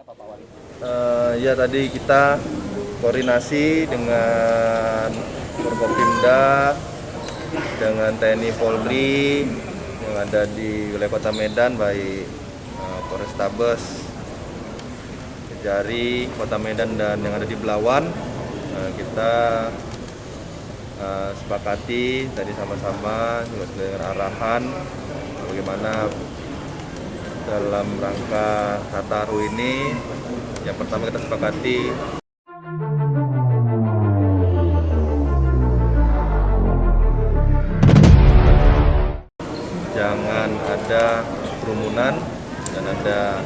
apa Pak Wali? Ya tadi kita koordinasi dengan Forkopimda, dengan TNI Polri yang ada di wilayah Kota Medan, baik Polrestabes, Kejari, Kota Medan dan yang ada di Belawan. Kita sepakati tadi sama-sama dengan arahan bagaimana dalam rangka Nataru ini. Yang pertama kita sepakati jangan ada kerumunan dan ada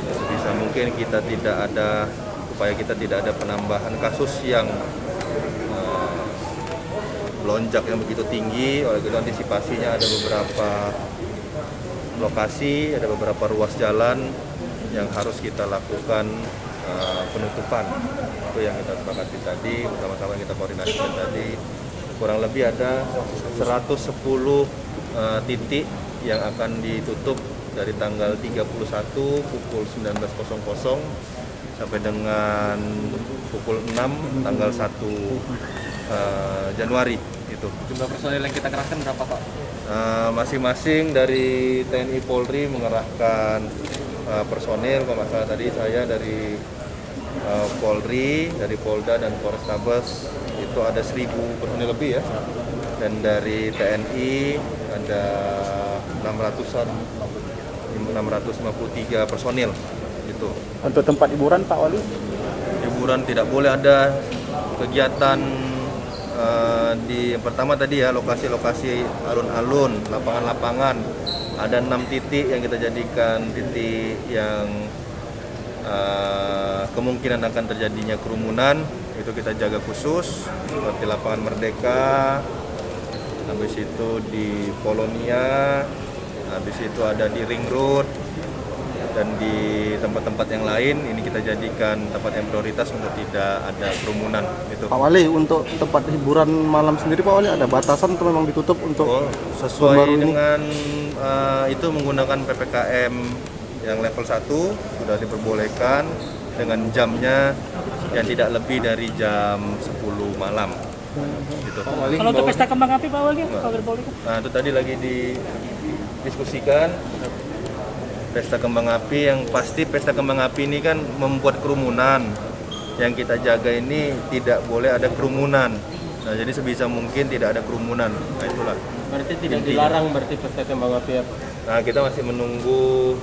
sebisa mungkin kita tidak ada upaya kita tidak ada penambahan kasus yang melonjak yang begitu tinggi. Oleh itu antisipasinya ada beberapa lokasi, ada beberapa ruas jalan yang harus kita lakukan penutupan. Itu yang kita sepakati tadi, bersama-sama kita koordinasikan tadi. Kurang lebih ada 110 titik yang akan ditutup dari tanggal 31 pukul 19.00 sampai dengan pukul 6 tanggal 1 Januari itu. Jumlah personil yang kita kerahkan berapa Pak? Masing-masing dari TNI Polri mengerahkan personil. Kalau nggak salah tadi saya dari Polri, dari Polda dan Polrestabes itu ada 1.000 personil lebih ya. Dan dari TNI ada 653 personil gitu. Untuk tempat hiburan Pak Wali? Hiburan tidak boleh ada kegiatan di yang pertama tadi ya, lokasi-lokasi alun-alun, lapangan-lapangan. Ada 6 titik yang kita jadikan titik yang kemungkinan akan terjadinya kerumunan. Itu kita jaga khusus, seperti lapangan Merdeka, habis itu di Polonia, habis itu ada di Ring Road, dan di tempat-tempat yang lain ini kita jadikan tempat yang prioritas untuk tidak ada kerumunan gitu. Pak Wali, untuk tempat hiburan malam sendiri Pak Wali ada batasan atau memang ditutup untuk sesuai dengan itu menggunakan PPKM yang level 1 sudah diperbolehkan dengan jamnya yang tidak lebih dari jam 10 malam gitu. Kalau untuk pesta kembang api Pak Wali, kalau boleh? Nah, itu tadi lagi didiskusikan. Pesta kembang api, yang pasti pesta kembang api ini kan membuat kerumunan. Yang kita jaga ini tidak boleh ada kerumunan. Nah, jadi sebisa mungkin tidak ada kerumunan. Nah, itulah. Berarti tidak dilarang berarti pesta kembang api ya? Nah, kita masih menunggu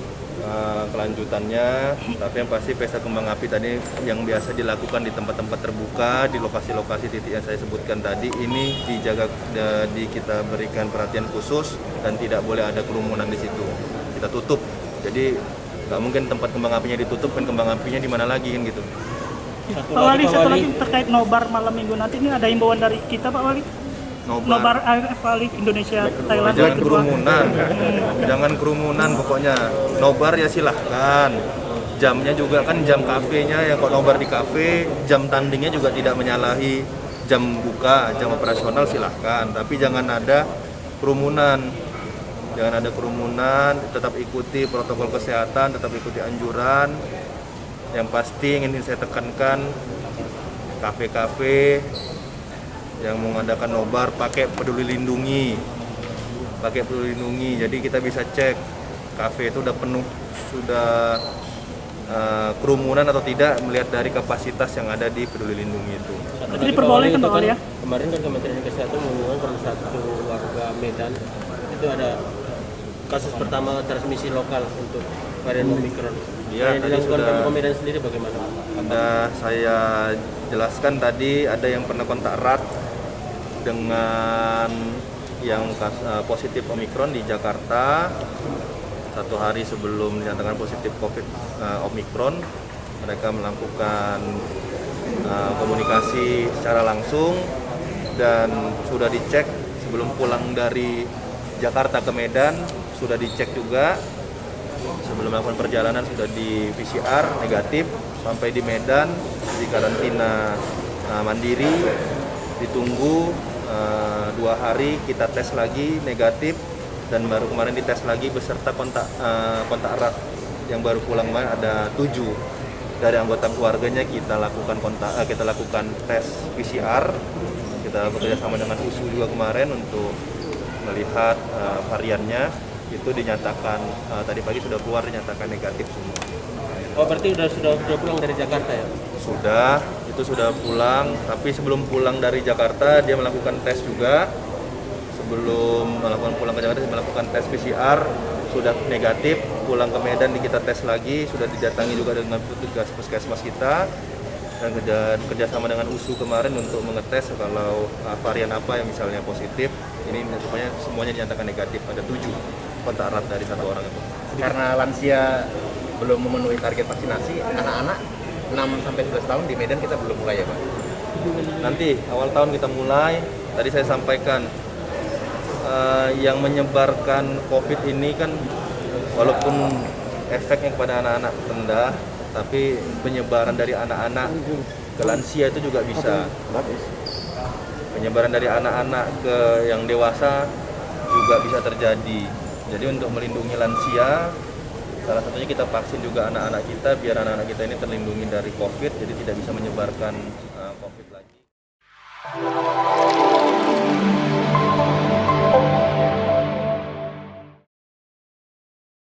kelanjutannya. Tapi yang pasti pesta kembang api tadi yang biasa dilakukan di tempat-tempat terbuka, di lokasi-lokasi titik yang saya sebutkan tadi, ini dijaga, kita berikan perhatian khusus dan tidak boleh ada kerumunan di situ. Kita tutup. Jadi nggak mungkin tempat kembang apinya ditutup dan kembang apinya di mana lagi kan gitu. Pak Wali, satu lagi terkait nobar malam minggu nanti, ini ada himbauan dari kita Pak Wali. Nobar AFF Wali Indonesia Thailand. Jangan kerumunan, jangan kerumunan pokoknya. Nobar ya silahkan. Jamnya juga kan jam kafenya ya, kok nobar di kafe, jam tandingnya juga tidak menyalahi jam buka, jam operasional silahkan. Tapi jangan ada kerumunan. Jangan ada kerumunan, tetap ikuti protokol kesehatan, tetap ikuti anjuran. Yang pasti ingin saya tekankan, kafe-kafe yang mengadakan nobar pakai peduli lindungi. Pakai peduli lindungi, jadi kita bisa cek kafe itu udah penuh, sudah kerumunan atau tidak, melihat dari kapasitas yang ada di peduli lindungi itu. Jadi diperbolehkan Pak Wali ya? Kemarin kan Kementerian Kesehatan mengumumkan kalau satu warga Medan itu ada kasus pertama transmisi lokal untuk varian Omicron. Ya, yang dilakukan Pemkot Medan sendiri bagaimana? Ada saya jelaskan tadi, ada yang pernah kontak erat dengan yang positif Omicron di Jakarta. 1 hari sebelum dinyatakan positif COVID Omicron, mereka melakukan komunikasi secara langsung dan sudah dicek sebelum pulang dari Jakarta ke Medan, sudah dicek juga sebelum melakukan perjalanan, sudah di PCR negatif. Sampai di Medan di karantina mandiri, ditunggu 2 hari, kita tes lagi negatif, dan baru kemarin dites lagi beserta kontak erat yang baru pulang kemarin ada 7 dari anggota keluarganya. Kita lakukan tes PCR, kita bekerja sama dengan USU juga kemarin untuk melihat variannya. Itu dinyatakan tadi pagi sudah keluar, dinyatakan negatif semua. Oh, berarti sudah pulang dari Jakarta ya? Sudah, itu sudah pulang, tapi sebelum pulang dari Jakarta dia melakukan tes juga. Sebelum pulang ke Jakarta dia melakukan tes PCR, sudah negatif. Pulang ke Medan kita tes lagi, sudah didatangi juga dengan petugas puskesmas kita dan kerjasama dengan USU kemarin untuk mengetes kalau varian apa yang misalnya positif. Ini rupanya semuanya dinyatakan negatif, ada 7 kontak erat dari 1 orang itu. Karena lansia belum memenuhi target vaksinasi, anak-anak 6-11 tahun di Medan kita belum mulai ya Pak? Nanti awal tahun kita mulai. Tadi saya sampaikan yang menyebarkan COVID ini kan walaupun efeknya kepada anak-anak rendah, tapi penyebaran dari anak-anak ke lansia itu juga bisa. Penyebaran dari anak-anak ke yang dewasa juga bisa terjadi. Jadi untuk melindungi lansia, salah satunya kita vaksin juga anak-anak kita biar anak-anak kita ini terlindungi dari COVID, jadi tidak bisa menyebarkan